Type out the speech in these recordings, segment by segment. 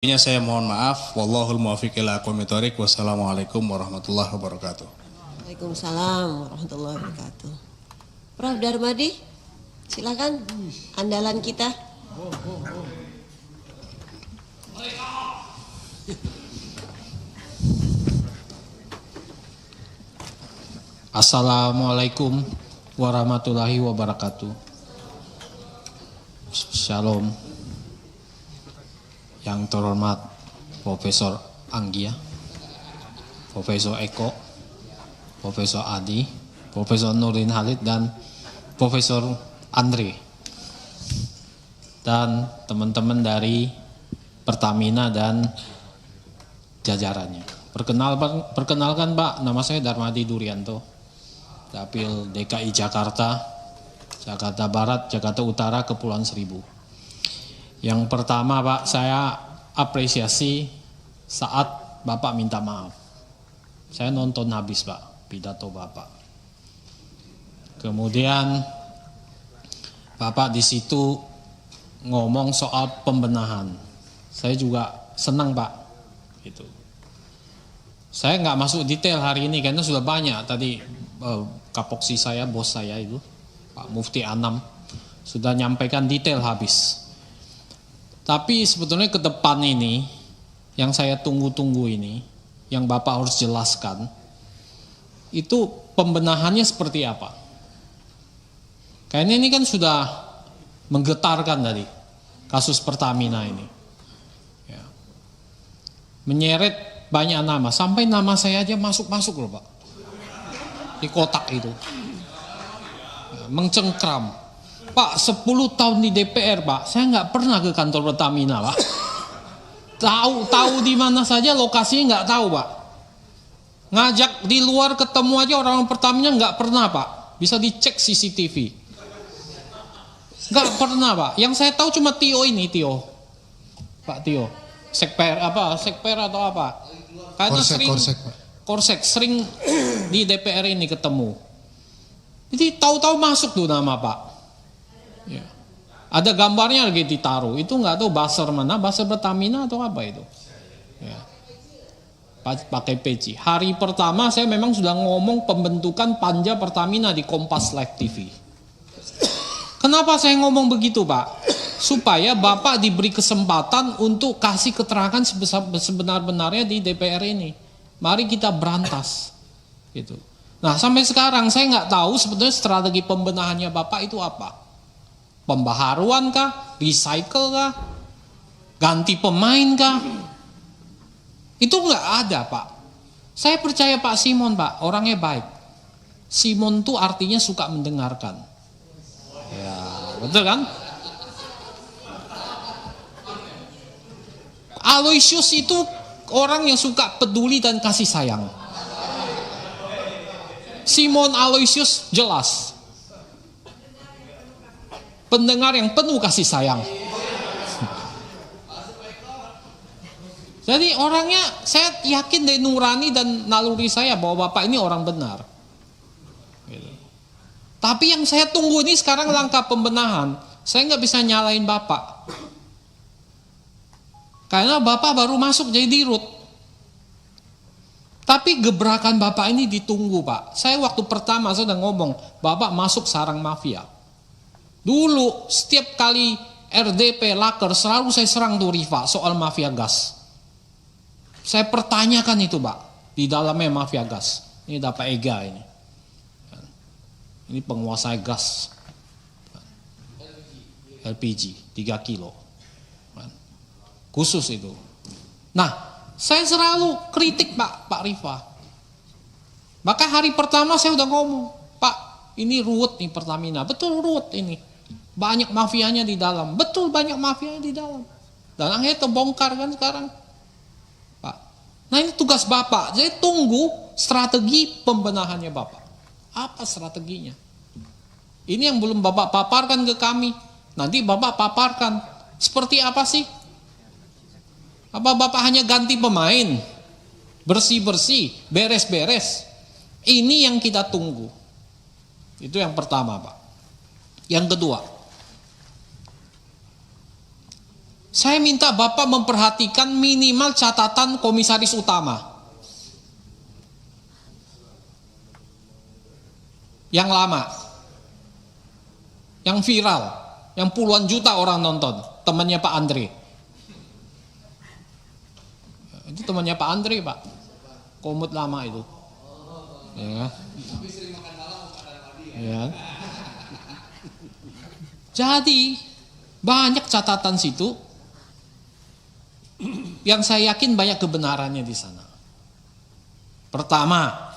Saya mohon maaf. Wallahul muwaffiq ila aqwamit thoriq. Wassalamualaikum warahmatullahi wabarakatuh. Waalaikumsalam warahmatullahi wabarakatuh. Prof. Darmadi, silakan andalan kita. Assalamualaikum warahmatullahi wabarakatuh. Shalom. Yang terhormat Profesor Anggia, Profesor Eko, Profesor Adi, Profesor Nurdin Halid, dan Profesor Andre, dan teman-teman dari Pertamina dan jajarannya. Perkenalkan Pak, nama saya Darmadi Durianto, Dapil DKI Jakarta, Jakarta Barat, Jakarta Utara, Kepulauan Seribu. Yang pertama Pak, saya apresiasi saat Bapak minta maaf. Saya nonton habis Pak, pidato Bapak. Kemudian Bapak di situ ngomong soal pembenahan. Saya juga senang Pak. Gitu. Saya nggak masuk detail hari ini karena sudah banyak tadi kapoksi saya, bos saya itu, Pak Mufti Anam, sudah nyampaikan detail habis. Tapi sebetulnya ke depan ini, yang saya tunggu-tunggu ini, yang Bapak harus jelaskan, itu pembenahannya seperti apa? Kayaknya ini kan sudah menggetarkan tadi, kasus Pertamina ini. Ya. Menyeret banyak nama, sampai nama saya aja masuk-masuk loh Pak. Di kotak itu. Ya, mencengkram. Pak, 10 tahun di DPR Pak, saya nggak pernah ke kantor Pertamina Pak. Tahu di mana saja lokasinya nggak tahu Pak. Ngajak di luar ketemu aja orang Pertamina nggak pernah Pak. Bisa dicek CCTV. Nggak pernah Pak. Yang saya tahu cuma Tio ini, Tio. Pak Tio. Sekper atau apa? Kayaknya Korsek sering di DPR ini ketemu. Jadi tahu-tahu masuk tuh nama Pak. Ya. Ada gambarnya lagi ditaruh. Itu nggak tahu buzzer mana, buzzer Pertamina atau apa itu. Ya. Pakai peci. Hari pertama saya memang sudah ngomong pembentukan panja Pertamina di Kompas Live TV. Kenapa saya ngomong begitu Pak? Supaya Bapak diberi kesempatan untuk kasih keterangan sebenar-benarnya di DPR ini. Mari kita berantas. Gitu. Nah sampai sekarang saya nggak tahu sebetulnya strategi pembenahannya Bapak itu apa. Pembaharuan kah? Recycle kah? Ganti pemain kah? Itu nggak ada Pak. Saya percaya Pak Simon Pak, orangnya baik. Simon tuh artinya suka mendengarkan. Ya, betul kan? Aloysius itu orang yang suka peduli dan kasih sayang. Simon Aloysius jelas. Pendengar yang penuh kasih sayang. Jadi orangnya saya yakin dari nurani dan naluri saya bahwa Bapak ini orang benar. Gitu. Tapi yang saya tunggu ini sekarang langkah pembenahan. Saya nggak bisa nyalain Bapak. Karena Bapak baru masuk jadi dirut. Tapi gebrakan Bapak ini ditunggu Pak. Saya waktu pertama saya udah ngomong, Bapak masuk sarang mafia. Dulu setiap kali RDP Laker selalu saya serang tuh Riva soal mafia gas. Saya pertanyakan itu Pak, di dalamnya mafia gas. Ini dapat Ega ini. Ini penguasa gas. LPG 3 kilo. Khusus itu. Nah, saya selalu kritik Pak Riva. Maka hari pertama saya udah ngomong, Pak, ini ruwet nih Pertamina. Betul ruwet ini. Banyak mafianya di dalam. Betul banyak mafianya di dalam. Dan akhirnya terbongkar kan sekarang. Pak. Nah ini tugas Bapak. Jadi tunggu strategi pembenahannya Bapak. Apa strateginya? Ini yang belum Bapak paparkan ke kami. Nanti Bapak paparkan. Seperti apa sih? Apa Bapak hanya ganti pemain? Bersih-bersih, beres-beres. Ini yang kita tunggu. Itu yang pertama Pak. Yang kedua, Saya minta Bapak memperhatikan minimal catatan komisaris utama. Yang lama. Yang viral. Yang puluhan juta orang nonton. Temannya Pak Andre. Itu temannya Pak Andre, Pak. Komut lama itu. Ya. Ya. Jadi banyak catatan situ yang saya yakin banyak kebenarannya di sana. Pertama,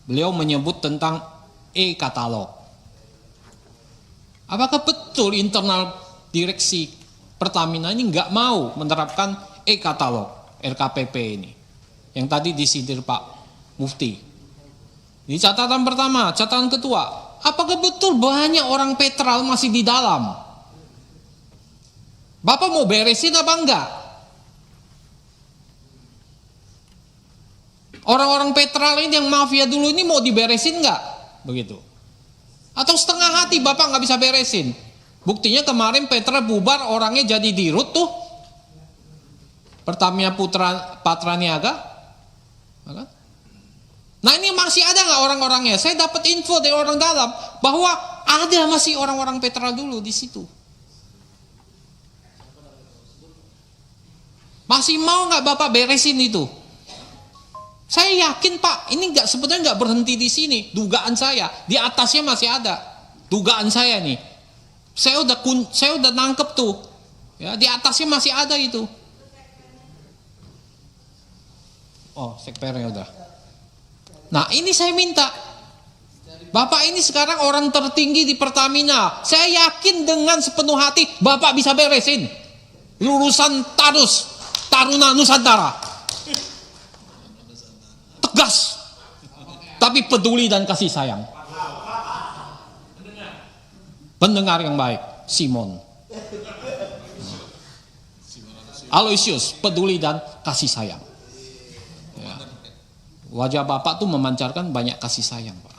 beliau menyebut tentang e-katalog. Apakah betul internal direksi Pertamina ini nggak mau menerapkan e-katalog RKPP ini? Yang tadi disindir Pak Mufti. Ini catatan pertama. Catatan kedua, apakah betul banyak orang Petral masih di dalam? Bapak mau beresin apa enggak? Orang-orang Petral ini yang mafia dulu ini mau diberesin enggak? Begitu. Atau setengah hati Bapak nggak bisa beresin? Buktinya kemarin Petra bubar, orangnya jadi dirut tuh. Pertamina Patraniaga. Nah ini masih ada nggak orang-orangnya? Saya dapat info dari orang dalam bahwa ada masih orang-orang Petral dulu di situ. Masih mau nggak Bapak beresin itu? Saya yakin Pak, ini sebenarnya nggak berhenti di sini. Dugaan saya di atasnya masih ada. Dugaan saya nih, saya udah nangkep tuh. Ya, di atasnya masih ada itu. Oh, sekpernya udah. Nah, ini saya minta. Bapak ini sekarang orang tertinggi di Pertamina. Saya yakin dengan sepenuh hati Bapak bisa beresin. Lulusan Taruna Nusantara. Tegas, tapi peduli dan kasih sayang. Pendengar yang baik, Simon. Aloysius, peduli dan kasih sayang. Ya. Wajah Bapak tuh memancarkan banyak kasih sayang, Pak.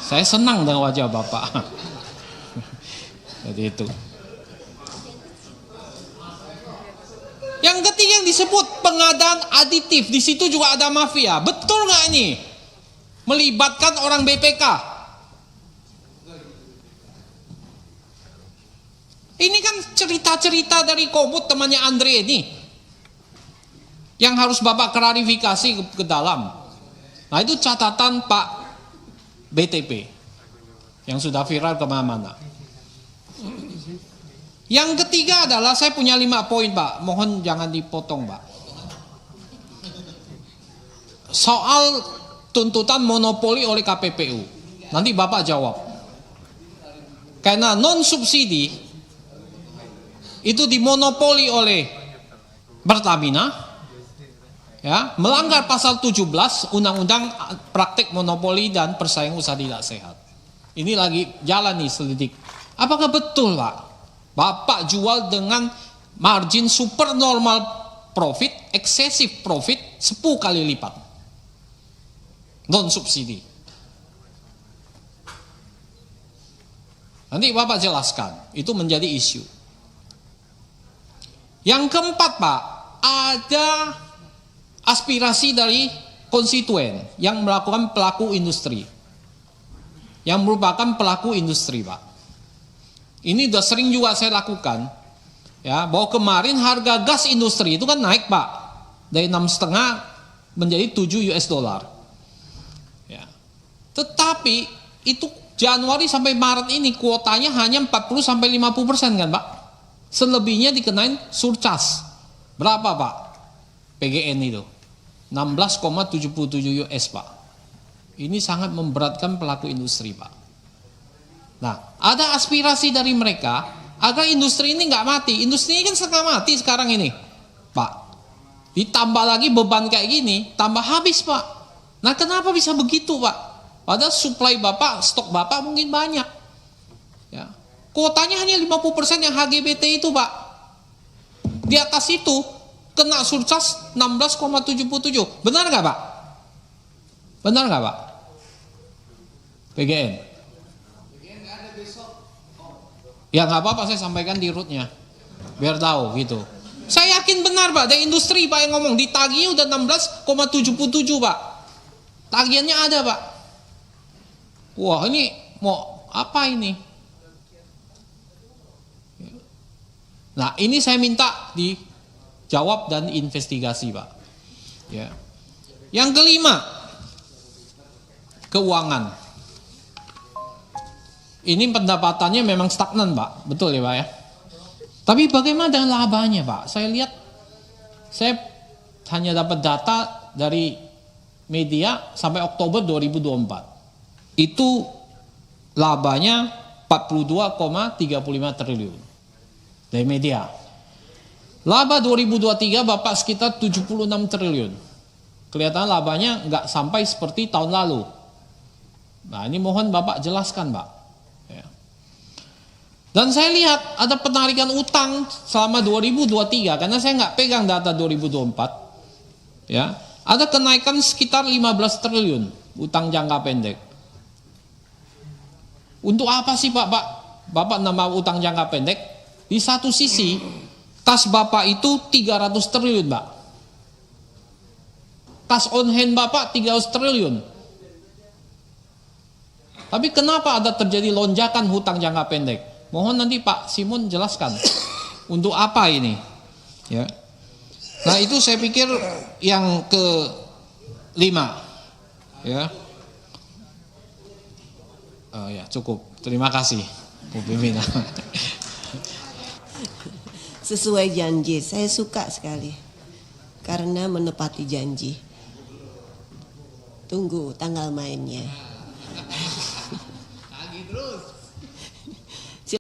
Saya senang dengan wajah Bapak. Jadi itu. Yang ketiga yang disebut pengadaan aditif, di situ juga ada mafia. Betul nggak ini? Melibatkan orang BPK. Ini kan cerita-cerita dari Komut temannya Andre ini, yang harus Bapak klarifikasi ke dalam. Nah itu catatan Pak BTP yang sudah viral kemana-mana. Yang ketiga adalah saya punya 5 poin Pak, mohon jangan dipotong Pak. Soal tuntutan monopoli oleh KPPU, nanti Bapak jawab. Karena non subsidi itu dimonopoli oleh Pertamina, ya, melanggar pasal 17 Undang-Undang Praktek Monopoli dan Persaingan Usaha Tidak Sehat. Ini lagi jalan nih selidik. Apakah betul Pak? Bapak jual dengan margin super normal profit, excessive profit 10 kali lipat. Non subsidi. Nanti Bapak jelaskan, itu menjadi isu. Yang keempat Pak, ada aspirasi dari konstituen yang melakukan pelaku industri. Yang merupakan pelaku industri Pak. Ini udah sering juga saya lakukan, ya, bahwa kemarin harga gas industri itu kan naik Pak, dari 6,5 menjadi 7 US dollar. Ya. Tetapi itu Januari sampai Maret ini kuotanya hanya 40-50% kan Pak, selebihnya dikenain surcharge. Berapa Pak? PGN itu 16,77 US Pak. Ini sangat memberatkan pelaku industri Pak. Nah, ada aspirasi dari mereka agar industri ini nggak mati. Industri ini kan setengah mati sekarang ini, Pak. Ditambah lagi beban kayak gini, tambah habis Pak. Nah, kenapa bisa begitu Pak? Padahal supply Bapak, stok Bapak mungkin banyak. Ya. Kuotanya hanya 50% yang HGBT itu Pak. Di atas itu kena surcharge 16,77. Benar nggak Pak? Benar nggak Pak? PGN. Ya nggak apa-apa, saya sampaikan di rootnya. Biar tahu gitu. Saya yakin benar Pak, dari industri Pak yang ngomong ditagih udah 16,77 Pak. Tagihannya ada Pak. Wah ini mau apa ini? Nah ini saya minta dijawab dan investigasi Pak. Ya. Yang kelima, keuangan. Ini pendapatannya memang stagnan Pak, betul ya Pak ya. Tapi bagaimana dengan labanya Pak? Saya lihat, saya hanya dapat data dari media sampai Oktober 2024. Itu labanya 42,35 triliun dari media. Laba 2023 Bapak sekitar 76 triliun. Kelihatan labanya nggak sampai seperti tahun lalu. Nah ini mohon Bapak jelaskan Pak. Dan saya lihat ada penarikan utang selama 2023 karena saya nggak pegang data 2024. Ya, ada kenaikan sekitar 15 triliun utang jangka pendek. Untuk apa sih Pak? Bapak nambah utang jangka pendek? Di satu sisi kas Bapak itu 300 triliun, Pak. Kas on hand Bapak 300 triliun. Tapi kenapa ada terjadi lonjakan hutang jangka pendek? Mohon nanti Pak Simon jelaskan untuk apa ini, ya. Nah itu saya pikir yang kelima, ya. Oh ya cukup, terima kasih Bu Pimpinan. Sesuai janji, saya suka sekali karena menepati janji. Tunggu tanggal mainnya.